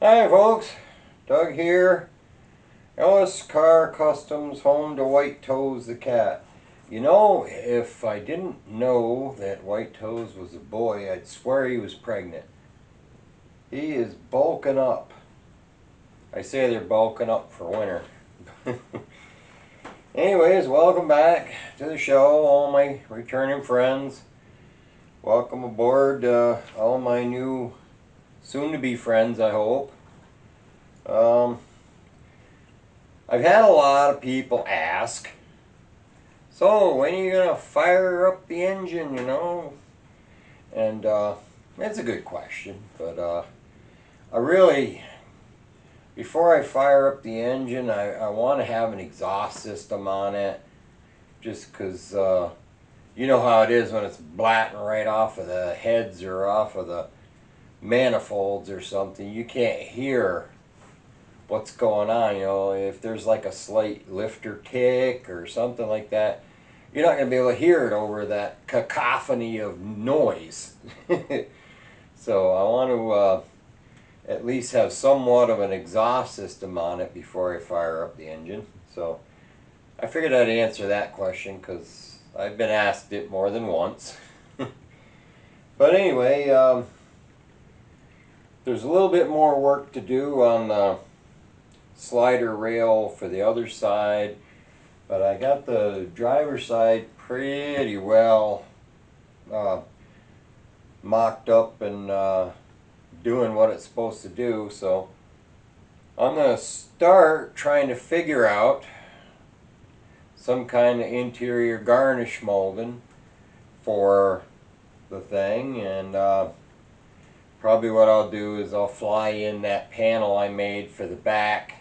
Hi folks, Doug here. Ellis Car Customs, home to White Toes the cat. You know, if I didn't know that White Toes was a boy, I'd swear he was pregnant. He is bulking up. I say they're bulking up for winter. Anyways, welcome back to the show, all my returning friends. Welcome aboard all my new soon-to-be friends, I hope. I've had a lot of people ask, so when are you going to fire up the engine, you know? And it's a good question, but I really, before I fire up the engine, I want to have an exhaust system on it, just because you know how it is when it's blatting right off of the heads or off of the manifolds or something. You can't hear what's going on, you know. If there's like a slight lifter tick or something like that, you're not going to be able to hear it over that cacophony of noise. So I want to at least have somewhat of an exhaust system on it before I fire up the engine. So I figured I'd answer that question because I've been asked it more than once. But anyway, there's a little bit more work to do on the slider rail for the other side, but I got the driver's side pretty well mocked up and doing what it's supposed to do. So I'm going to start trying to figure out some kind of interior garnish molding for the thing, and probably what I'll do is I'll fly in that panel I made for the back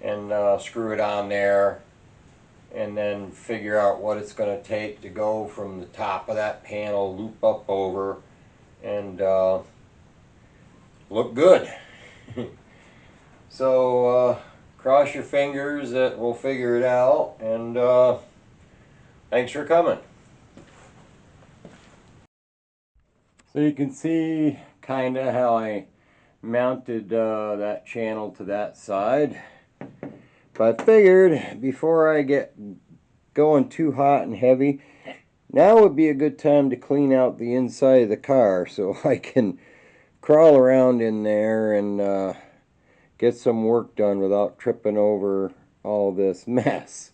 and screw it on there, and then figure out what it's going to take to go from the top of that panel, loop up over, and look good. So cross your fingers that we'll figure it out, and thanks for coming. So you can see kind of how I mounted that channel to that side. But I figured before I get going too hot and heavy, now would be a good time to clean out the inside of the car so I can crawl around in there and get some work done without tripping over all this mess.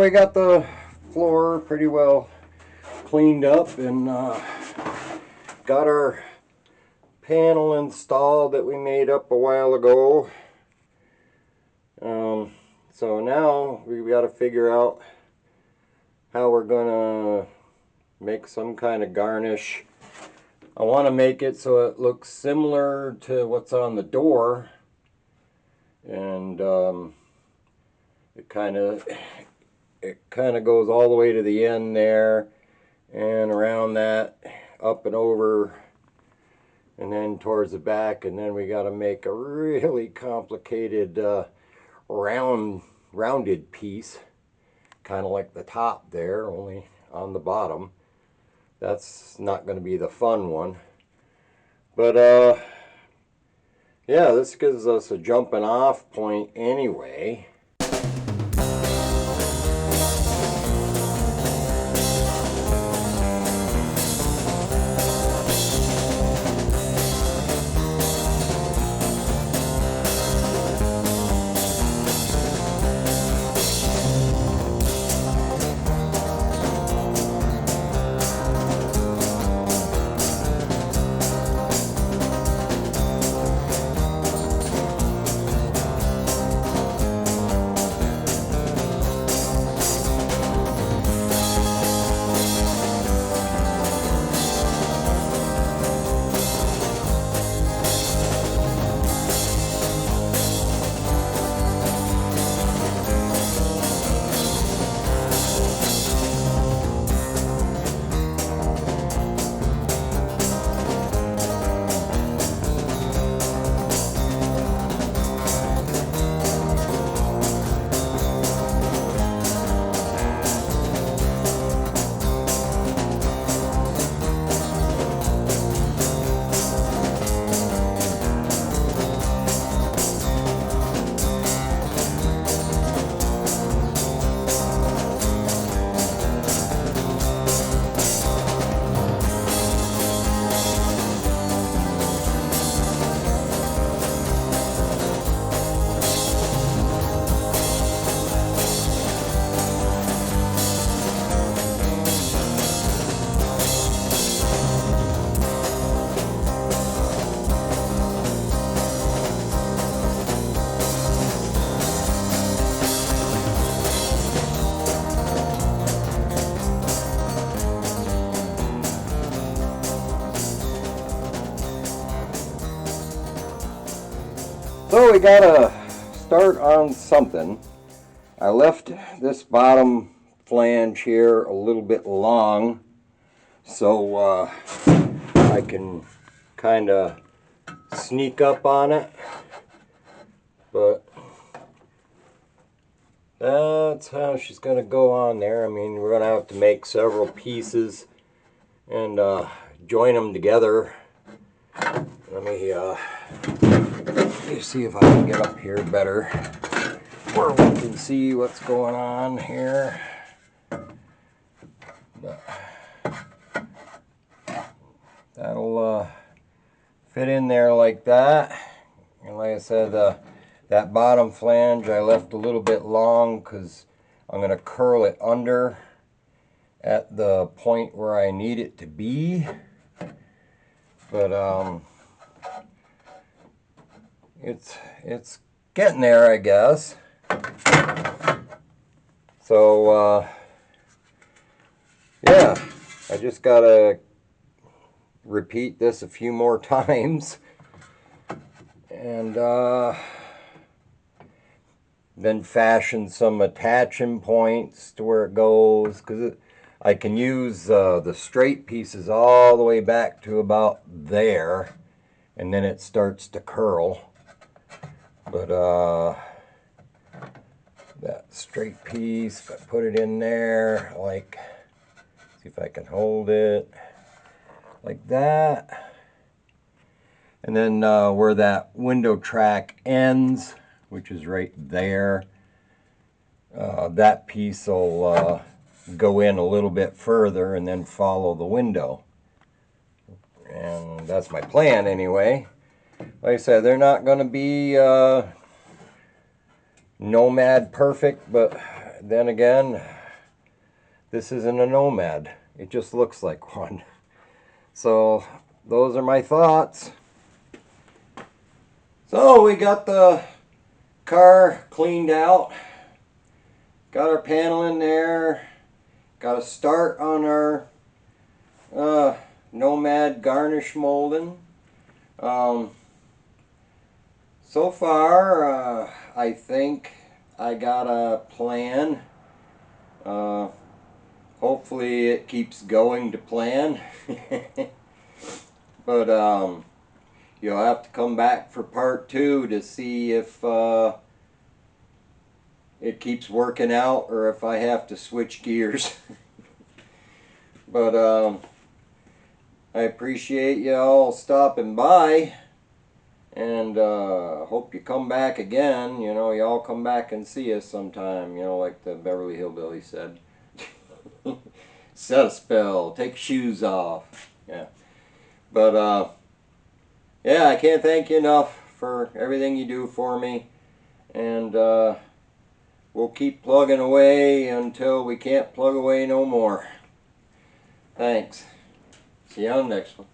we got the floor pretty well cleaned up and got our panel installed that we made up a while ago. So now we've got to figure out how we're gonna make some kind of garnish. I want to make it so it looks similar to what's on the door, and it kind of goes all the way to the end there and around that, up and over, and then towards the back. And then we got to make a really complicated rounded piece, kind of like the top there, only on the bottom. That's not going to be the fun one, but yeah, this gives us a jumping off point anyway. So we gotta start on something. I left this bottom flange here a little bit long so I can kind of sneak up on it, but that's how she's gonna go on there. I mean, we're gonna have to make several pieces and join them together. Let me see if I can get up here better where we can see what's going on here. But that'll fit in there like that. And like I said, that bottom flange I left a little bit long because I'm going to curl it under at the point where I need it to be. But it's getting there, I guess. So yeah, I just gotta repeat this a few more times, and then fashion some attaching points to where it goes, because I can use the straight pieces all the way back to about there, and then it starts to curl. But that straight piece, if I put it in there, like, see if I can hold it like that, and then where that window track ends, which is right there, that piece will go in a little bit further and then follow the window. And that's my plan anyway. Like I said, they're not going to be Nomad perfect, but then again, this isn't a Nomad. It just looks like one. So those are my thoughts. So we got the car cleaned out. Got our panel in there. Got a start on our Nomad garnish molding. So far, I think I got a plan. Hopefully it keeps going to plan. But you'll have to come back for part 2 to see if it keeps working out or if I have to switch gears. But I appreciate you all stopping by, and hope you come back again. You know, y'all come back and see us sometime, you know, like the Beverly Hillbilly said. Set a spell, take your shoes off. Yeah. But yeah, I can't thank you enough for everything you do for me, and we'll keep plugging away until we can't plug away no more. Thanks. See you on the next one.